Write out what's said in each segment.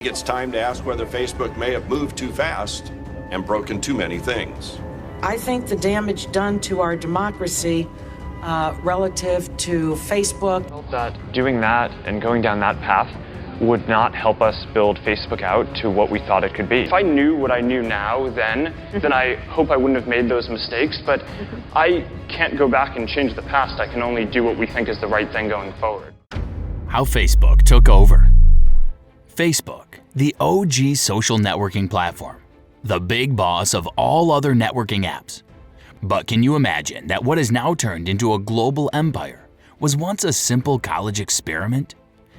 It's time to ask whether Facebook may have moved too fast and broken too many things. I think the damage done to our democracy relative to Facebook. That doing that and going down that path would not help us build Facebook out to what we thought it could be. If I knew what I knew now then I hope I wouldn't have made those mistakes, but I can't go back and change the past. I can only do what we think is the right thing going forward. How Facebook took over. Facebook, the OG social networking platform, the big boss of all other networking apps. But can you imagine that what has now turned into a global empire was once a simple college experiment?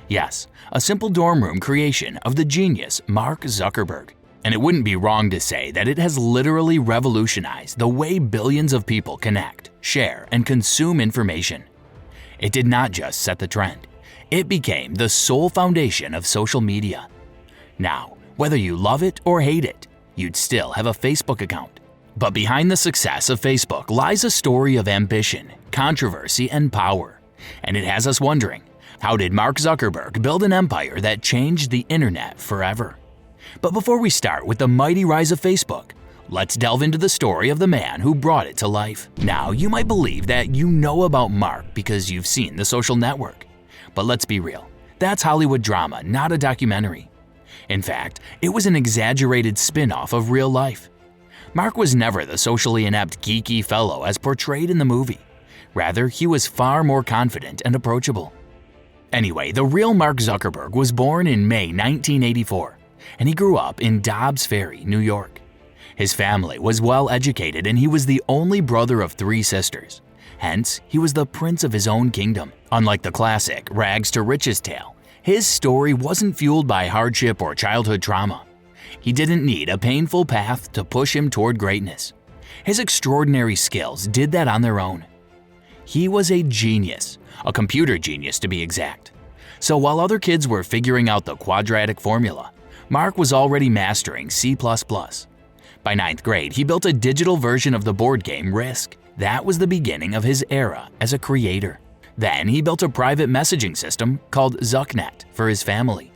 Yes, a simple dorm room creation of the genius Mark Zuckerberg. And it wouldn't be wrong to say that it has literally revolutionized the way billions of people connect, share, and consume information. It did not just set the trend. It became the sole foundation of social media. Now, whether you love it or hate it, you'd still have a Facebook account. But behind the success of Facebook lies a story of ambition, controversy, and power. And it has us wondering, how did Mark Zuckerberg build an empire that changed the internet forever? But before we start with the mighty rise of Facebook, let's delve into the story of the man who brought it to life. Now, you might believe that you know about Mark because you've seen The Social Network. But let's be real, that's Hollywood drama, not a documentary. In fact, it was an exaggerated spin-off of real life. Mark was never the socially inept, geeky fellow as portrayed in the movie. Rather, he was far more confident and approachable. Anyway, the real Mark Zuckerberg was born in May 1984, and he grew up in Dobbs Ferry, New York. His family was well educated and he was the only brother of 3 sisters. Hence, he was the prince of his own kingdom. Unlike the classic rags to riches tale, his story wasn't fueled by hardship or childhood trauma. He didn't need a painful path to push him toward greatness. His extraordinary skills did that on their own. He was a genius, a computer genius to be exact. So while other kids were figuring out the quadratic formula, Mark was already mastering C++. By 9th grade, he built a digital version of the board game Risk. That was the beginning of his era as a creator. Then he built a private messaging system called Zucknet for his family.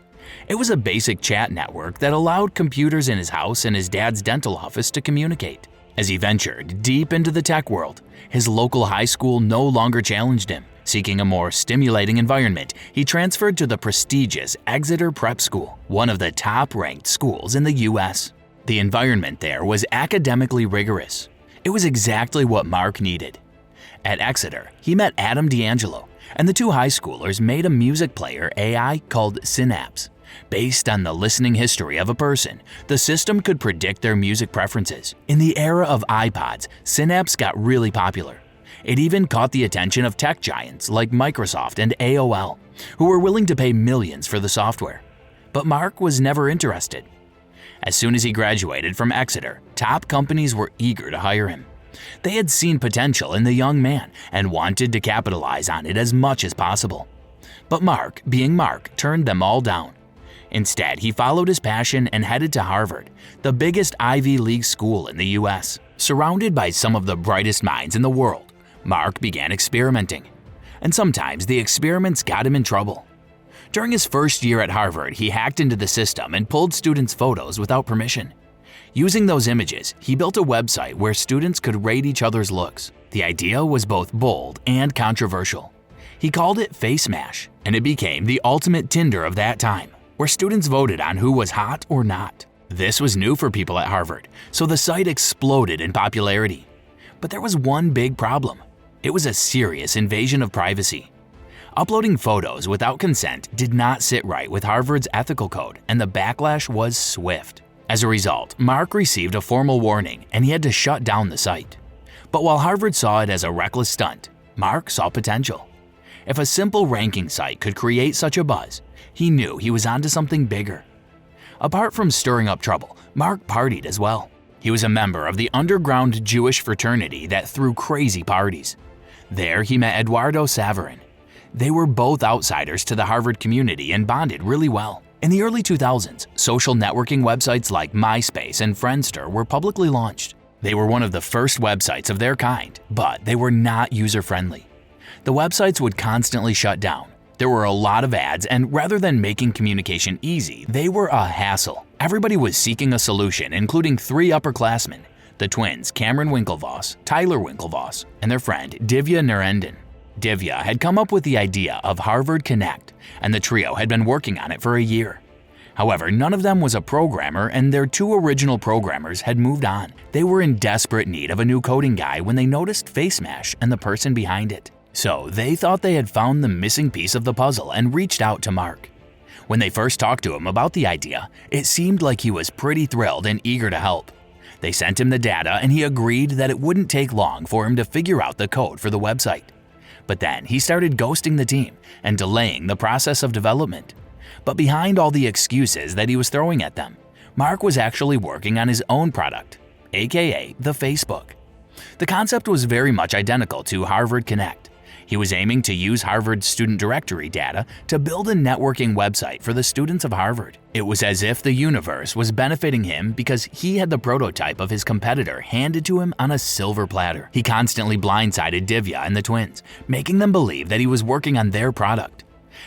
It was a basic chat network that allowed computers in his house and his dad's dental office to communicate. As he ventured deep into the tech world, his local high school no longer challenged him. Seeking a more stimulating environment, he transferred to the prestigious Exeter Prep School, one of the top-ranked schools in the U.S. The environment there was academically rigorous. It was exactly what Mark needed. At Exeter, he met Adam D'Angelo, and the 2 high schoolers made a music player AI called Synapse. Based on the listening history of a person, the system could predict their music preferences. In the era of iPods, Synapse got really popular. It even caught the attention of tech giants like Microsoft and AOL, who were willing to pay millions for the software. But Mark was never interested. As soon as he graduated from Exeter, top companies were eager to hire him. They had seen potential in the young man and wanted to capitalize on it as much as possible. But Mark, being Mark, turned them all down. Instead, he followed his passion and headed to Harvard, the biggest Ivy League school in the US. Surrounded by some of the brightest minds in the world, Mark began experimenting. And sometimes the experiments got him in trouble. During his first year at Harvard, he hacked into the system and pulled students' photos without permission. Using those images, he built a website where students could rate each other's looks. The idea was both bold and controversial. He called it Face Mash, and it became the ultimate Tinder of that time, where students voted on who was hot or not. This was new for people at Harvard, so the site exploded in popularity. But there was one big problem. It was a serious invasion of privacy. Uploading photos without consent did not sit right with Harvard's ethical code, and the backlash was swift. As a result, Mark received a formal warning and he had to shut down the site. But while Harvard saw it as a reckless stunt, Mark saw potential. If a simple ranking site could create such a buzz, he knew he was onto something bigger. Apart from stirring up trouble, Mark partied as well. He was a member of the underground Jewish fraternity that threw crazy parties. There he met Eduardo Saverin. They were both outsiders to the Harvard community and bonded really well. In the early 2000s, social networking websites like MySpace and Friendster were publicly launched. They were one of the first websites of their kind, but they were not user-friendly. The websites would constantly shut down, There were a lot of ads, and rather than making communication easy, they were a hassle. Everybody was seeking a solution, including 3 upperclassmen, the twins Cameron Winklevoss, Tyler Winklevoss, and their friend Divya Narendran. Divya had come up with the idea of Harvard Connect, and the trio had been working on it for a year. However, none of them was a programmer, and their 2 original programmers had moved on. They were in desperate need of a new coding guy when they noticed FaceMash and the person behind it. So they thought they had found the missing piece of the puzzle and reached out to Mark. When they first talked to him about the idea, it seemed like he was pretty thrilled and eager to help. They sent him the data, and he agreed that it wouldn't take long for him to figure out the code for the website. But then he started ghosting the team and delaying the process of development. But behind all the excuses that he was throwing at them, Mark was actually working on his own product, aka the Facebook. The concept was very much identical to Harvard Connect. He was aiming to use Harvard's student directory data to build a networking website for the students of Harvard. It was as if the universe was benefiting him because he had the prototype of his competitor handed to him on a silver platter. He constantly blindsided Divya and the twins, making them believe that he was working on their product.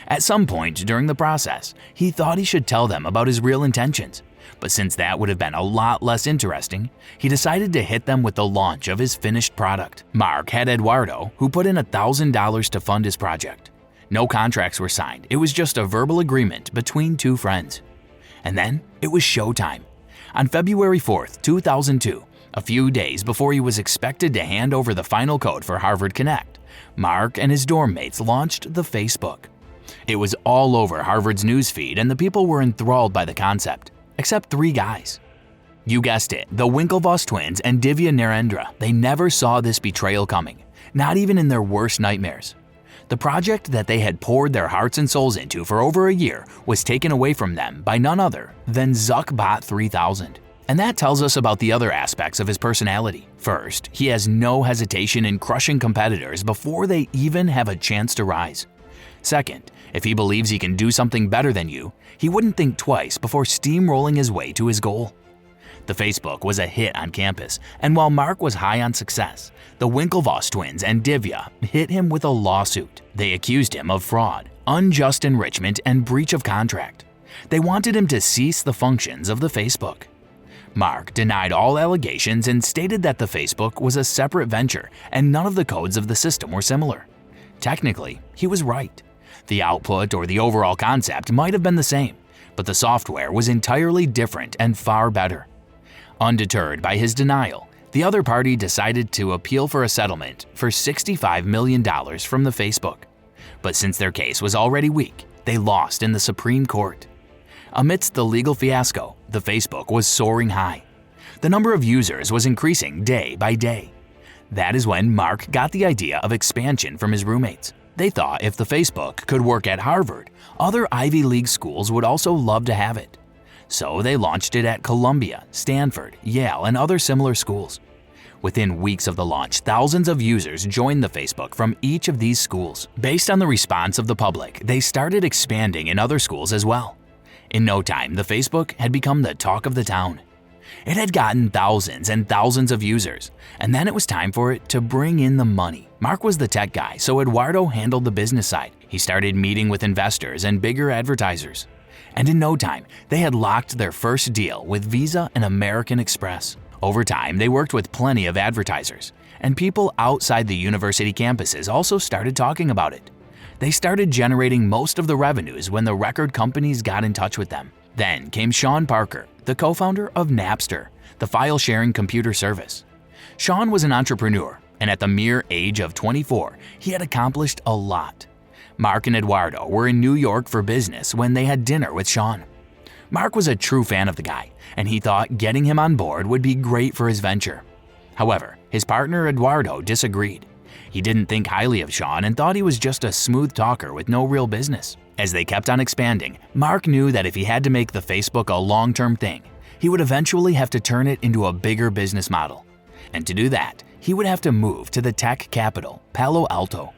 At some point during the process, he thought he should tell them about his real intentions. But since that would have been a lot less interesting, he decided to hit them with the launch of his finished product. Mark had Eduardo, who put in $1,000 to fund his project. No contracts were signed, it was just a verbal agreement between 2 friends. And then it was showtime. On February 4th, 2002, a few days before he was expected to hand over the final code for Harvard Connect, Mark and his dorm mates launched the Facebook. It was all over Harvard's newsfeed, and the people were enthralled by the concept. Except 3 guys. You guessed it, the Winklevoss twins and Divya Narendra. They never saw this betrayal coming, not even in their worst nightmares. The project that they had poured their hearts and souls into for over a year was taken away from them by none other than Zuckbot 3000. And that tells us about the other aspects of his personality. First, he has no hesitation in crushing competitors before they even have a chance to rise. Second, if he believes he can do something better than you, he wouldn't think twice before steamrolling his way to his goal. The Facebook was a hit on campus, and while Mark was high on success, the Winklevoss twins and Divya hit him with a lawsuit. They accused him of fraud, unjust enrichment, and breach of contract. They wanted him to cease the functions of the Facebook. Mark denied all allegations and stated that the Facebook was a separate venture and none of the codes of the system were similar. Technically, he was right. The output or the overall concept might have been the same, but the software was entirely different and far better. Undeterred by his denial, the other party decided to appeal for a settlement for $65 million from the Facebook. But since their case was already weak, they lost in the Supreme Court. Amidst the legal fiasco, the Facebook was soaring high. The number of users was increasing day by day. That is when Mark got the idea of expansion from his roommates. They thought if the Facebook could work at Harvard, other Ivy League schools would also love to have it. So they launched it at Columbia, Stanford, Yale, and other similar schools. Within weeks of the launch, thousands of users joined the Facebook from each of these schools. Based on the response of the public, they started expanding in other schools as well. In no time, the Facebook had become the talk of the town. It had gotten thousands and thousands of users, and then it was time for it to bring in the money. Mark was the tech guy, so Eduardo handled the business side. He started meeting with investors and bigger advertisers. And in no time, they had locked their first deal with Visa and American Express. Over time, they worked with plenty of advertisers, and people outside the university campuses also started talking about it. They started generating most of the revenues when the record companies got in touch with them. Then came Sean Parker, the co-founder of Napster, the file-sharing computer service. Sean was an entrepreneur, and at the mere age of 24, he had accomplished a lot. Mark and Eduardo were in New York for business when they had dinner with Sean. Mark was a true fan of the guy, and he thought getting him on board would be great for his venture. However, his partner Eduardo disagreed. He didn't think highly of Sean and thought he was just a smooth talker with no real business. As they kept on expanding, Mark knew that if he had to make the Facebook a long-term thing, he would eventually have to turn it into a bigger business model. And to do that, he would have to move to the tech capital, Palo Alto.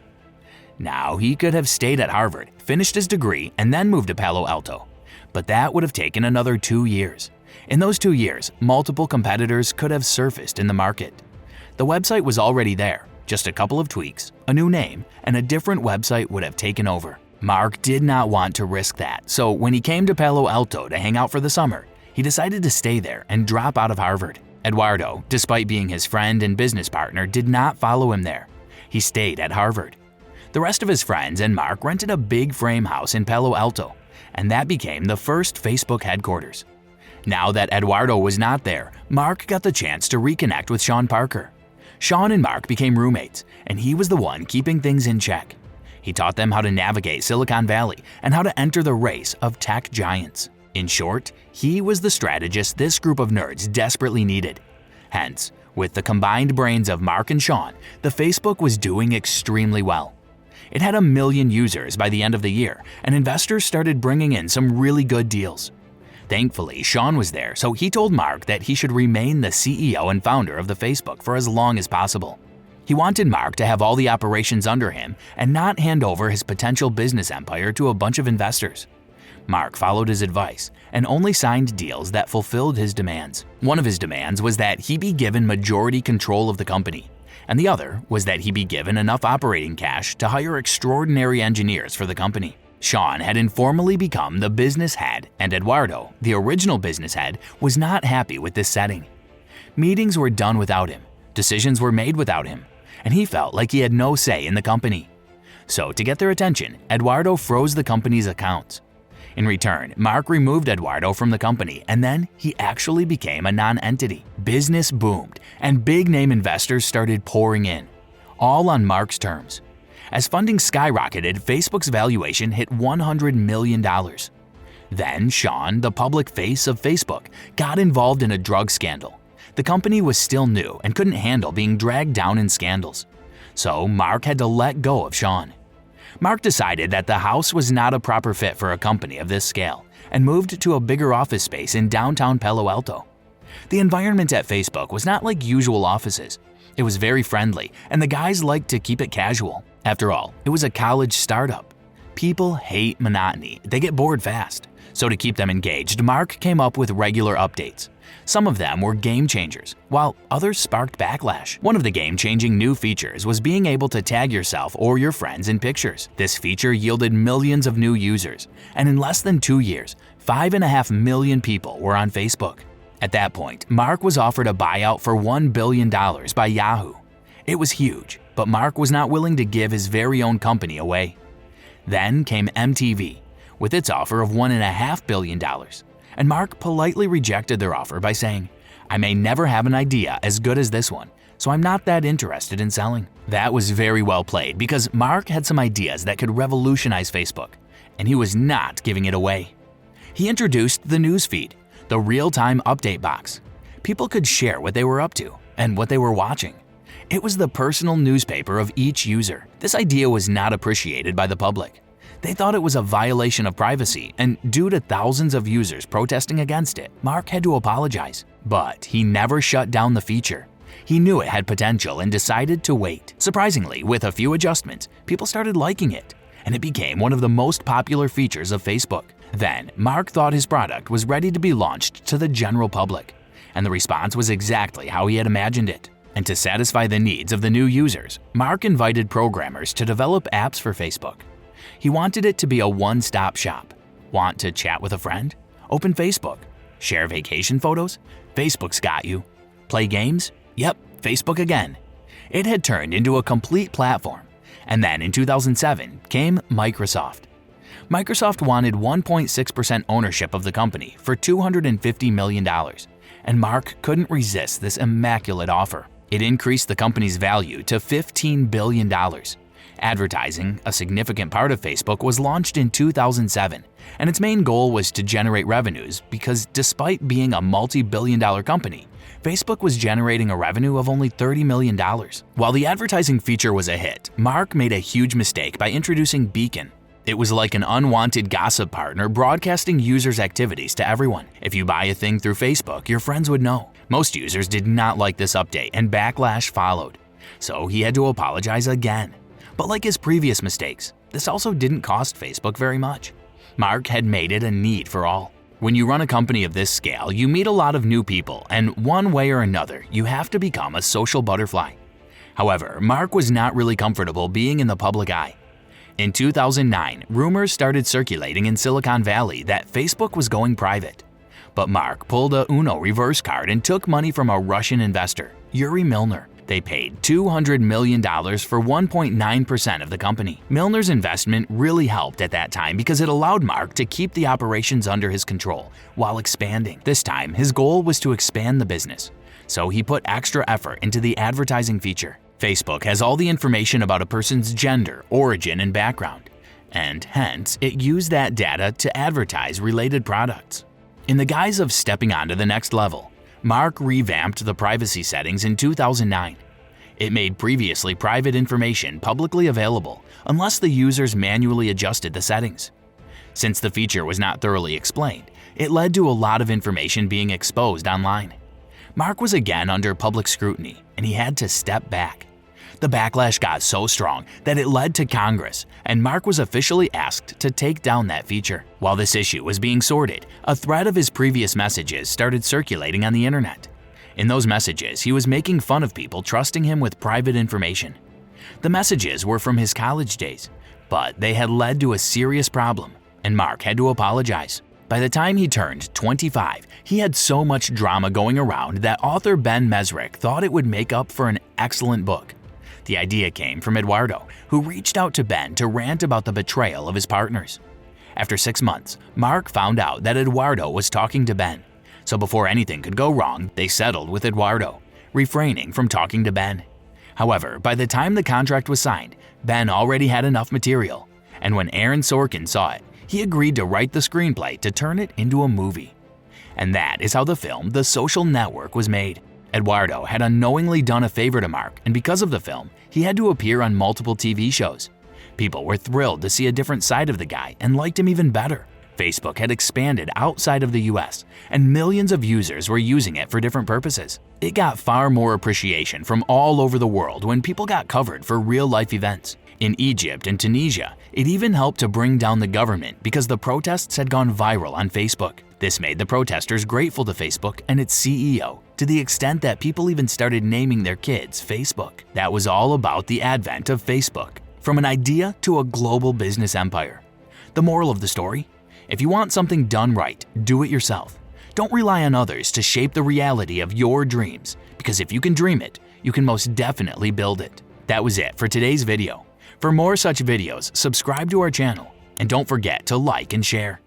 Now, he could have stayed at Harvard, finished his degree, and then moved to Palo Alto. But that would have taken another 2 years. In those 2 years, multiple competitors could have surfaced in the market. The website was already there. Just a couple of tweaks, a new name, and a different website would have taken over. Mark did not want to risk that, so when he came to Palo Alto to hang out for the summer, he decided to stay there and drop out of Harvard. Eduardo, despite being his friend and business partner, did not follow him there. He stayed at Harvard. The rest of his friends and Mark rented a big frame house in Palo Alto, and that became the first Facebook headquarters. Now that Eduardo was not there, Mark got the chance to reconnect with Sean Parker. Sean and Mark became roommates, and he was the one keeping things in check. He taught them how to navigate Silicon Valley and how to enter the race of tech giants. In short, he was the strategist this group of nerds desperately needed. Hence, with the combined brains of Mark and Sean, the Facebook was doing extremely well. It had 1 million users by the end of the year, and investors started bringing in some really good deals. Thankfully, Sean was there, so he told Mark that he should remain the CEO and founder of the Facebook for as long as possible. He wanted Mark to have all the operations under him and not hand over his potential business empire to a bunch of investors. Mark followed his advice and only signed deals that fulfilled his demands. One of his demands was that he be given majority control of the company, and the other was that he be given enough operating cash to hire extraordinary engineers for the company. Sean had informally become the business head, and Eduardo, the original business head, was not happy with this setting. Meetings were done without him, decisions were made without him, and he felt like he had no say in the company. So to get their attention, Eduardo froze the company's accounts. In return, Mark removed Eduardo from the company, and then he actually became a non-entity. Business boomed, and big-name investors started pouring in, all on Mark's terms. As funding skyrocketed, Facebook's valuation hit $100 million. Then Sean, the public face of Facebook, got involved in a drug scandal. The company was still new and couldn't handle being dragged down in scandals. So Mark had to let go of Sean. Mark decided that the house was not a proper fit for a company of this scale and moved to a bigger office space in downtown Palo Alto. The environment at Facebook was not like usual offices. It was very friendly, and the guys liked to keep it casual. After all, it was a college startup. People hate monotony, they get bored fast. So to keep them engaged, Mark came up with regular updates. Some of them were game changers, while others sparked backlash. One of the game-changing new features was being able to tag yourself or your friends in pictures. This feature yielded millions of new users, and in less than 2 years, 5.5 million people were on Facebook. At that point, Mark was offered a buyout for $1 billion by Yahoo. It was huge, but Mark was not willing to give his very own company away. Then came MTV, with its offer of $1.5 billion, and Mark politely rejected their offer by saying, "I may never have an idea as good as this one, so I'm not that interested in selling." That was very well played because Mark had some ideas that could revolutionize Facebook, and he was not giving it away. He introduced the newsfeed, the real-time update box. People could share what they were up to and what they were watching. It was the personal newspaper of each user. This idea was not appreciated by the public. They thought it was a violation of privacy, and due to thousands of users protesting against it, Mark had to apologize. But he never shut down the feature. He knew it had potential and decided to wait. Surprisingly, with a few adjustments, people started liking it, and it became one of the most popular features of Facebook. Then, Mark thought his product was ready to be launched to the general public, and the response was exactly how he had imagined it. And to satisfy the needs of the new users, Mark invited programmers to develop apps for Facebook. He wanted it to be a one-stop shop. Want to chat with a friend? Open Facebook. Share vacation photos? Facebook's got you. Play games? Yep, Facebook again. It had turned into a complete platform. And then in 2007 came Microsoft. Microsoft wanted 1.6% ownership of the company for $250 million, and Mark couldn't resist this immaculate offer. It increased the company's value to $15 billion. Advertising, a significant part of Facebook, was launched in 2007, and its main goal was to generate revenues because despite being a multi-billion-dollar company, Facebook was generating a revenue of only $30 million. While the advertising feature was a hit, Mark made a huge mistake by introducing Beacon. It was like an unwanted gossip partner broadcasting users' activities to everyone. If you buy a thing through Facebook, your friends would know. Most users did not like this update, and backlash followed. So he had to apologize again. But like his previous mistakes, this also didn't cost Facebook very much. Mark had made it a need for all. When you run a company of this scale, you meet a lot of new people, and one way or another, you have to become a social butterfly. However, Mark was not really comfortable being in the public eye. In 2009, rumors started circulating in Silicon Valley that Facebook was going private. But Mark pulled a Uno reverse card and took money from a Russian investor, Yuri Milner. They paid $200 million for 1.9% of the company. Milner's investment really helped at that time because it allowed Mark to keep the operations under his control while expanding. This time, his goal was to expand the business, so he put extra effort into the advertising feature. Facebook has all the information about a person's gender, origin, and background, and hence, it used that data to advertise related products. In the guise of stepping on to the next level, Mark revamped the privacy settings in 2009. It made previously private information publicly available unless the users manually adjusted the settings. Since the feature was not thoroughly explained, it led to a lot of information being exposed online. Mark was again under public scrutiny, and he had to step back. The backlash got so strong that it led to Congress, and Mark was officially asked to take down that feature. While this issue was being sorted, a thread of his previous messages started circulating on the internet. In those messages, he was making fun of people trusting him with private information. The messages were from his college days, but they had led to a serious problem, and Mark had to apologize. By the time he turned 25, he had so much drama going around that author Ben Mesrick thought it would make up for an excellent book. The idea came from Eduardo, who reached out to Ben to rant about the betrayal of his partners. After 6 months, Mark found out that Eduardo was talking to Ben. So before anything could go wrong, they settled with Eduardo, refraining from talking to Ben. However, by the time the contract was signed, Ben already had enough material, and when Aaron Sorkin saw it, he agreed to write the screenplay to turn it into a movie. And that is how the film The Social Network was made. Eduardo had unknowingly done a favor to Mark, and because of the film, he had to appear on multiple TV shows. People were thrilled to see a different side of the guy and liked him even better. Facebook had expanded outside of the US, and millions of users were using it for different purposes. It got far more appreciation from all over the world when people got covered for real-life events. In Egypt and Tunisia, it even helped to bring down the government because the protests had gone viral on Facebook. This made the protesters grateful to Facebook and its CEO, to the extent that people even started naming their kids Facebook. That was all about the advent of Facebook, from an idea to a global business empire. The moral of the story? If you want something done right, do it yourself. Don't rely on others to shape the reality of your dreams, because if you can dream it, you can most definitely build it. That was it for today's video. For more such videos, subscribe to our channel, and don't forget to like and share.